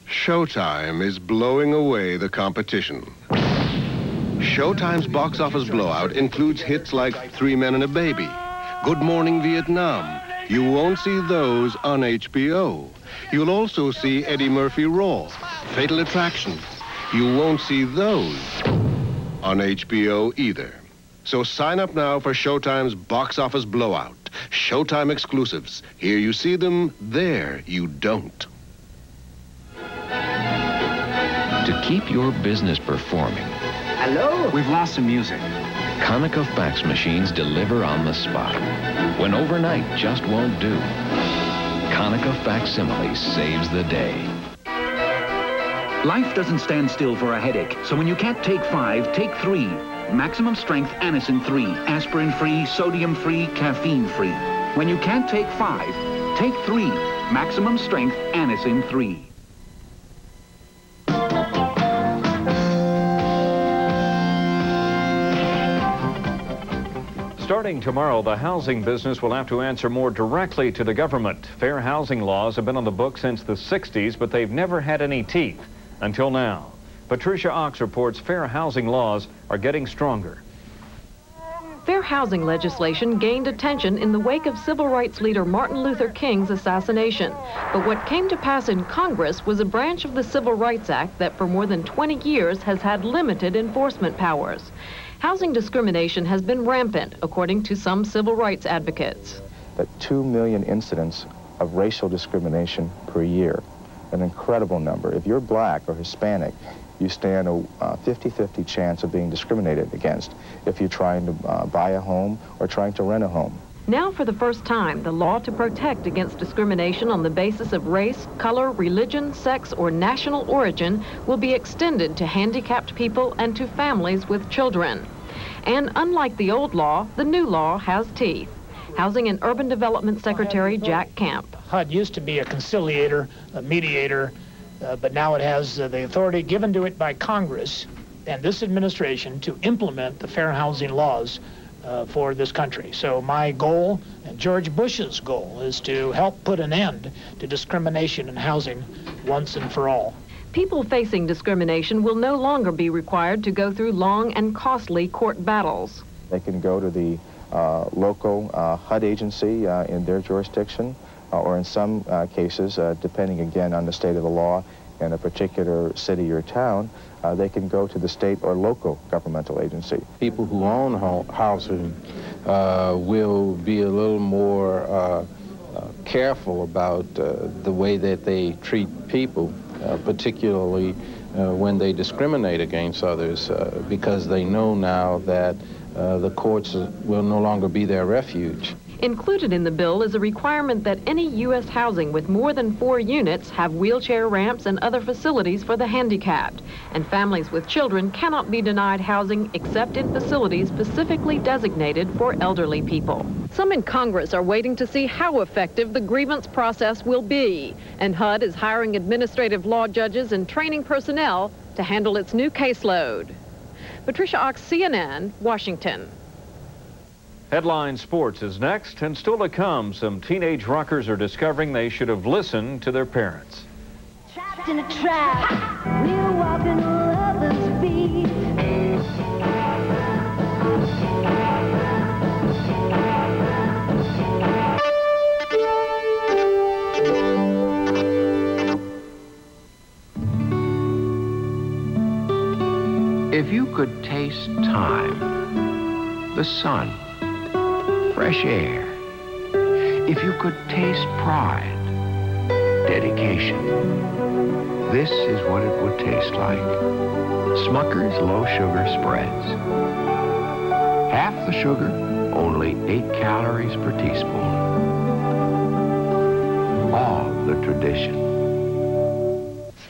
Showtime is blowing away the competition. Showtime's box office blowout includes hits like Three Men and a Baby, Good Morning Vietnam. You won't see those on HBO. You'll also see Eddie Murphy Raw, Fatal Attraction. You won't see those on HBO either. So sign up now for Showtime's box office blowout. Showtime exclusives. Here you see them, there you don't. To keep your business performing, hello? We've lost some music. Konica fax machines deliver on the spot when overnight just won't do. Konica facsimile saves the day. Life doesn't stand still for a headache, so when you can't take 5, take 3. Maximum strength Anacin 3, aspirin-free, sodium-free, caffeine-free. When you can't take 5, take 3. Maximum strength Anacin 3. Starting tomorrow, the housing business will have to answer more directly to the government. Fair housing laws have been on the books since the 60s, but they've never had any teeth until now. Patricia Ox reports fair housing laws are getting stronger. Fair housing legislation gained attention in the wake of civil rights leader Martin Luther King's assassination. But what came to pass in Congress was a branch of the Civil Rights Act that for more than 20 years has had limited enforcement powers. Housing discrimination has been rampant, according to some civil rights advocates. That 2 million incidents of racial discrimination per year, an incredible number. If you're black or Hispanic, you stand a 50-50 chance of being discriminated against if you're trying to buy a home or trying to rent a home. Now, for the first time, the law to protect against discrimination on the basis of race, color, religion, sex, or national origin will be extended to handicapped people and to families with children. And unlike the old law, the new law has teeth. Housing and Urban Development Secretary Jack Camp. HUD used to be a conciliator, a mediator, but now it has the authority given to it by Congress and this administration to implement the fair housing laws for this country. So my goal, and George Bush's goal, is to help put an end to discrimination in housing once and for all. People facing discrimination will no longer be required to go through long and costly court battles. They can go to the local HUD agency in their jurisdiction, or in some cases, depending again on the state of the law in a particular city or town, they can go to the state or local governmental agency. People who own housing will be a little more careful about the way that they treat people, particularly when they discriminate against others, because they know now that the courts will no longer be their refuge. Included in the bill is a requirement that any U.S. housing with more than 4 units have wheelchair ramps and other facilities for the handicapped. And families with children cannot be denied housing except in facilities specifically designated for elderly people. Some in Congress are waiting to see how effective the grievance process will be. And HUD is hiring administrative law judges and training personnel to handle its new caseload. Patricia Ox, CNN, Washington. Headline Sports is next, and still to come, some teenage rockers are discovering they should have listened to their parents. Trapped in a trap, we're walking lovers' feet. If you could taste time, the sun, fresh air, if you could taste pride, dedication, this is what it would taste like. Smucker's Low Sugar Spreads. Half the sugar, only 8 calories per teaspoon. All the tradition.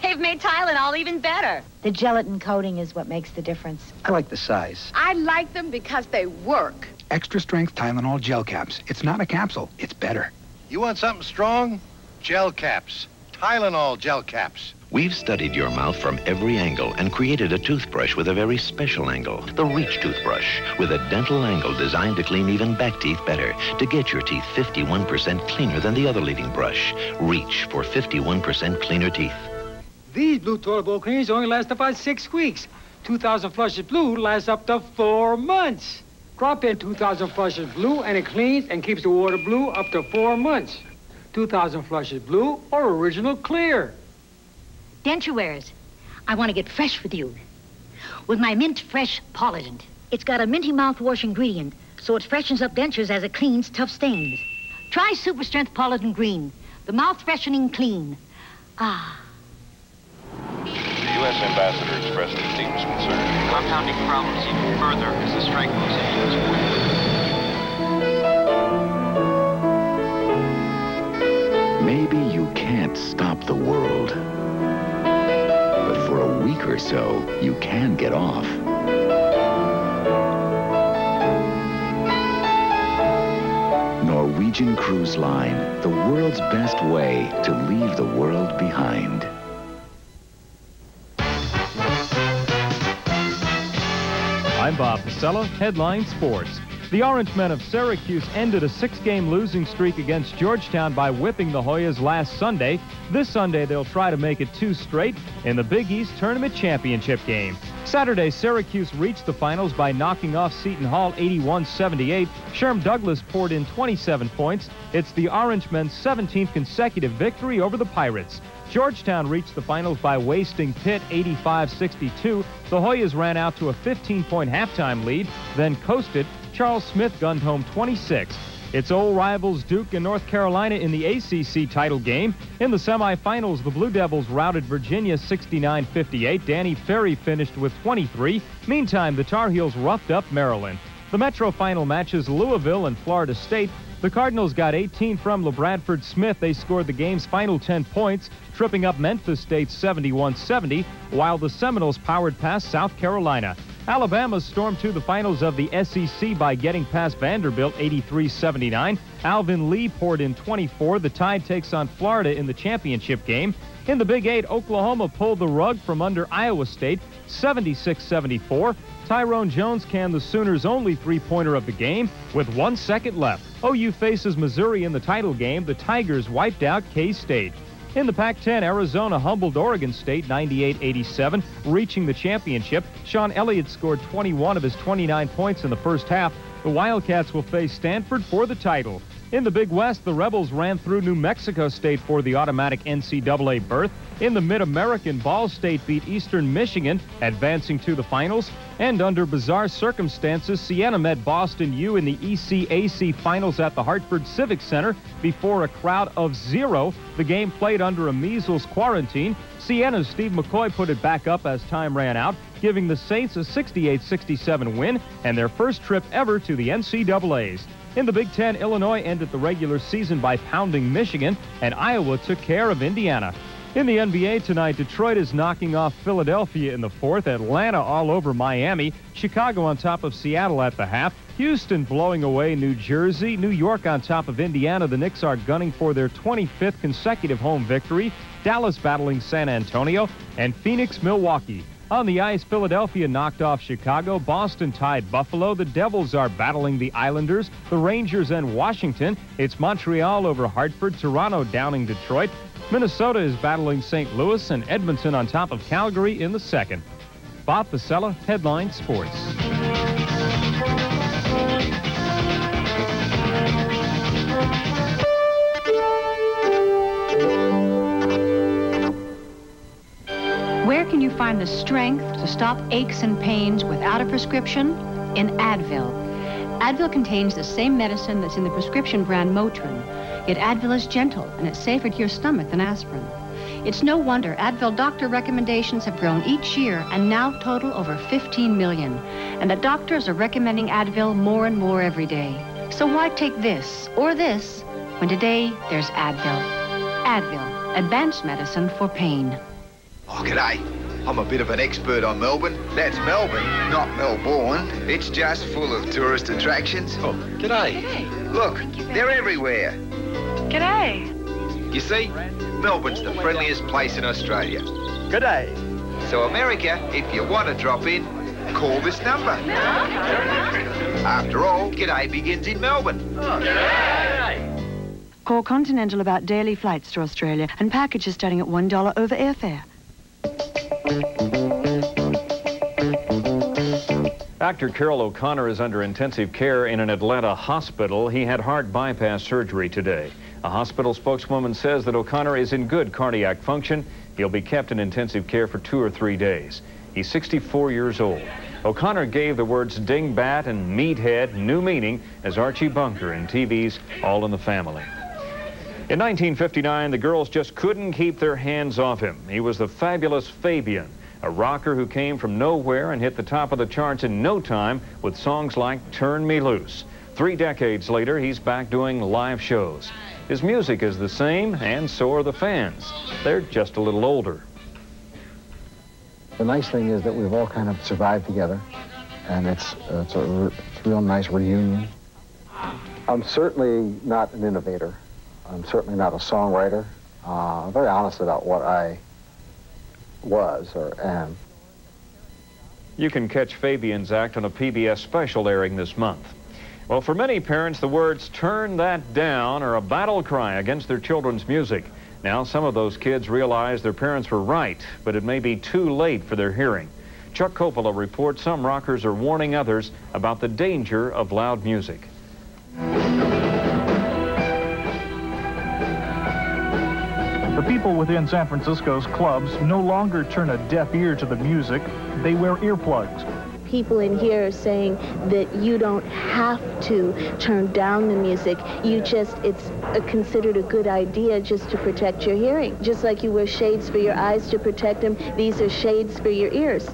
They've made Tylenol even better. The gelatin coating is what makes the difference. I like the size. I like them because they work. Extra strength Tylenol gel caps. It's not a capsule, it's better. You want something strong? Gel caps. Tylenol gel caps. We've studied your mouth from every angle and created a toothbrush with a very special angle, the Reach toothbrush, with a dental angle designed to clean even back teeth better, to get your teeth 51% cleaner than the other leading brush. Reach for 51% cleaner teeth. These blue toilet bowl cleaners only last about 6 weeks. 2,000 flushes blue lasts up to 4 months. Drop in 2,000 flushes blue and it cleans and keeps the water blue up to 4 months. 2,000 flushes blue or original clear. Denture wearers, I want to get fresh with you. With my Mint Fresh Polident. It's got a minty mouthwash ingredient, so it freshens up dentures as it cleans tough stains. Try Super Strength Polident Green, the mouth-freshening clean. Ah. The U.S. ambassador expressed his deepest concern. Compounding problems even further as the strike moves into its forward. Maybe you can't stop the world. But for a week or so, you can get off. Norwegian Cruise Line, the world's best way to leave the world behind. I'm Bob Losure, Headline Sports. The Orange Men of Syracuse ended a 6-game losing streak against Georgetown by whipping the Hoyas last Sunday. This Sunday, they'll try to make it 2 straight in the Big East Tournament Championship game. Saturday, Syracuse reached the finals by knocking off Seton Hall 81-78. Sherm Douglas poured in 27 points. It's the Orange Men's 17th consecutive victory over the Pirates. Georgetown reached the finals by wasting Pitt 85-62. The Hoyas ran out to a 15-point halftime lead, then coasted. Charles Smith gunned home 26. It's old rivals Duke and North Carolina in the ACC title game. In the semifinals, the Blue Devils routed Virginia 69-58. Danny Ferry finished with 23. Meantime, the Tar Heels roughed up Maryland. The Metro final matches Louisville and Florida State. The Cardinals got 18 from LeBradford Smith. They scored the game's final 10 points, tripping up Memphis State 71-70, while the Seminoles powered past South Carolina. Alabama stormed to the finals of the SEC by getting past Vanderbilt 83-79. Alvin Lee poured in 24. The Tide takes on Florida in the championship game. In the Big 8, Oklahoma pulled the rug from under Iowa State 76-74. Tyrone Jones canned the Sooners' only three-pointer of the game with 1 second left. OU faces Missouri in the title game. The Tigers wiped out K-State. In the Pac-10, Arizona humbled Oregon State 98-87, reaching the championship. Sean Elliott scored 21 of his 29 points in the first half. The Wildcats will face Stanford for the title. In the Big West, the Rebels ran through New Mexico State for the automatic NCAA berth. In the Mid-American, Ball State beat Eastern Michigan, advancing to the finals. And under bizarre circumstances, Siena met Boston U in the ECAC finals at the Hartford Civic Center before a crowd of 0. The game played under a measles quarantine. Siena's Steve McCoy put it back up as time ran out, giving the Saints a 68-67 win and their first trip ever to the NCAAs. In the Big Ten, Illinois ended the regular season by pounding Michigan, and Iowa took care of Indiana. In the NBA tonight, Detroit is knocking off Philadelphia in the fourth, Atlanta all over Miami, Chicago on top of Seattle at the half, Houston blowing away New Jersey, New York on top of Indiana. The Knicks are gunning for their 25th consecutive home victory, Dallas battling San Antonio, and Phoenix, Milwaukee. On the ice, Philadelphia knocked off Chicago. Boston tied Buffalo. The Devils are battling the Islanders, the Rangers, and Washington. It's Montreal over Hartford, Toronto downing Detroit. Minnesota is battling St. Louis, and Edmonton on top of Calgary in the second. Bob Losure, Headline Sports. Where can you find the strength to stop aches and pains without a prescription? In Advil. Advil contains the same medicine that's in the prescription brand Motrin, yet Advil is gentle and it's safer to your stomach than aspirin. It's no wonder Advil doctor recommendations have grown each year and now total over 15 million, and that doctors are recommending Advil more and more every day. So why take this or this when today there's Advil? Advil, advanced medicine for pain. Oh, g'day. I'm a bit of an expert on Melbourne. That's Melbourne, not Melbourne. It's just full of tourist attractions. Oh, g'day. G'day. Look, they're everywhere. G'day. You see, Melbourne's the friendliest place in Australia. G'day. So, America, if you want to drop in, call this number. After all, g'day begins in Melbourne. Oh, g'day. Call Continental about daily flights to Australia and packages starting at $1 over airfare. Actor Carroll O'Connor is under intensive care in an Atlanta hospital. He had heart bypass surgery today. A hospital spokeswoman says that O'Connor is in good cardiac function. He'll be kept in intensive care for 2 or 3 days. He's 64 years old. O'Connor gave the words dingbat and meathead new meaning as Archie Bunker in TV's All in the Family. In 1959, the girls just couldn't keep their hands off him. He was the fabulous Fabian, a rocker who came from nowhere and hit the top of the charts in no time with songs like Turn Me Loose. 3 decades later, he's back doing live shows. His music is the same, and so are the fans. They're just a little older. The nice thing is that we've all kind of survived together, and it's a real nice reunion. I'm certainly not an innovator. I'm certainly not a songwriter. I'm very honest about what I was or am. You can catch Fabian's act on a PBS special airing this month. Well, for many parents, the words "turn that down" are a battle cry against their children's music. Now, some of those kids realize their parents were right, but it may be too late for their hearing. Chuck Coppola reports some rockers are warning others about the danger of loud music. The people within San Francisco's clubs no longer turn a deaf ear to the music. They wear earplugs. People in here are saying that you don't have to turn down the music. It's considered a good idea just to protect your hearing. Just like you wear shades for your eyes to protect them, these are shades for your ears.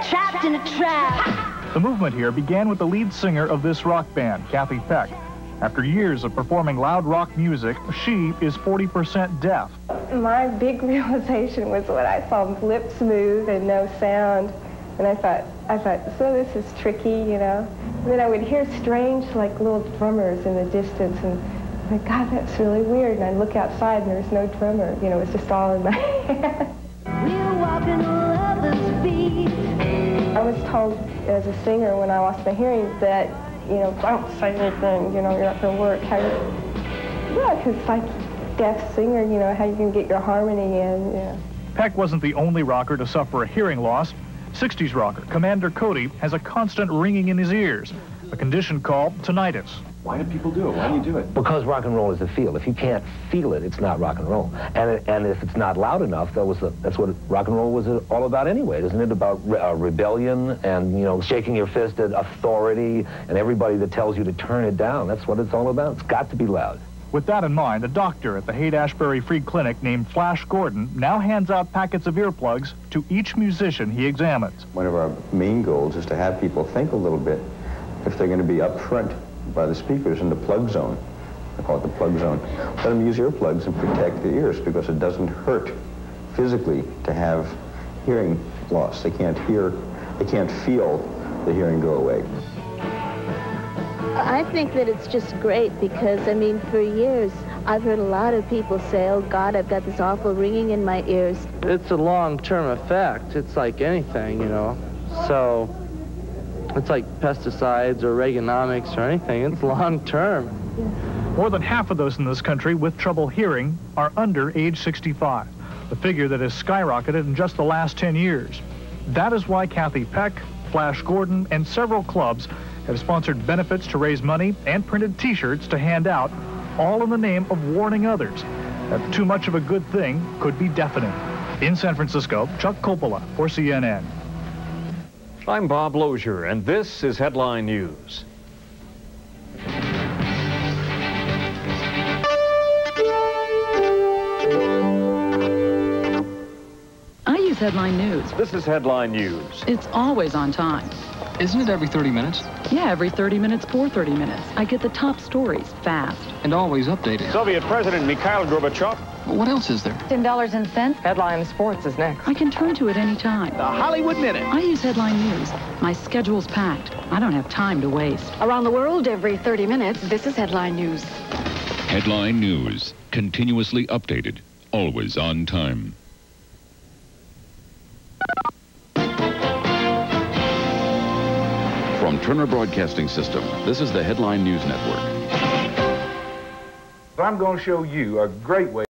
Trapped in a trap. The movement here began with the lead singer of this rock band, Kathy Peck. After years of performing loud rock music, she is 40% deaf. My big realization was when I saw lips move and no sound, and I thought, so this is tricky, you know. And then I would hear strange, like little drummers in the distance, and I'm like, God, that's really weird. And I'd look outside, and there was no drummer, you know, it was just all in my head. We're walking lovers' feet. I was told as a singer when I lost my hearing that, you know, don't say anything, you know, you're not going to work. Yeah, because it's like deaf singer, you know, how you can get your harmony in, yeah. Peck wasn't the only rocker to suffer a hearing loss. 60s rocker Commander Cody has a constant ringing in his ears, a condition called tinnitus. Why do people do it? Why do you do it? Because rock and roll is a feel. If you can't feel it, it's not rock and roll. And if it's not loud enough, that's what rock and roll was all about anyway. Isn't it about rebellion and, you know, shaking your fist at authority and everybody that tells you to turn it down? That's what it's all about. It's got to be loud. With that in mind, a doctor at the Haight-Ashbury Free Clinic named Flash Gordon now hands out packets of earplugs to each musician he examines. One of our main goals is to have people think a little bit if they're going to be up front by the speakers in the plug zone. I call it the plug zone. Let them use earplugs and protect the ears because it doesn't hurt physically to have hearing loss. They can't hear, they can't feel the hearing go away. I think that it's just great because, I mean, for years, I've heard a lot of people say, oh, God, I've got this awful ringing in my ears. It's a long-term effect. It's like anything, you know. So it's like pesticides or Reaganomics or anything. It's long-term. More than half of those in this country with trouble hearing are under age 65, a figure that has skyrocketed in just the last 10 years. That is why Kathy Peck, Flash Gordon, and several clubs have sponsored benefits to raise money and printed T-shirts to hand out, all in the name of warning others that too much of a good thing could be deafening. In San Francisco, Chuck Coppola for CNN. I'm Bob Losure, and this is Headline News. I use Headline News. This is Headline News. It's always on time. Isn't it every 30 minutes? Yeah, every 30 minutes for 30 minutes. I get the top stories fast. And always updated. Soviet President Mikhail Gorbachev. What else is there? $10 and cents. Headline Sports is next. I can turn to it any time. The Hollywood Minute. I use Headline News. My schedule's packed. I don't have time to waste. Around the world every 30 minutes, this is Headline News. Headline News. Continuously updated. Always on time. From Turner Broadcasting System, this is the Headline News Network. I'm going to show you a great way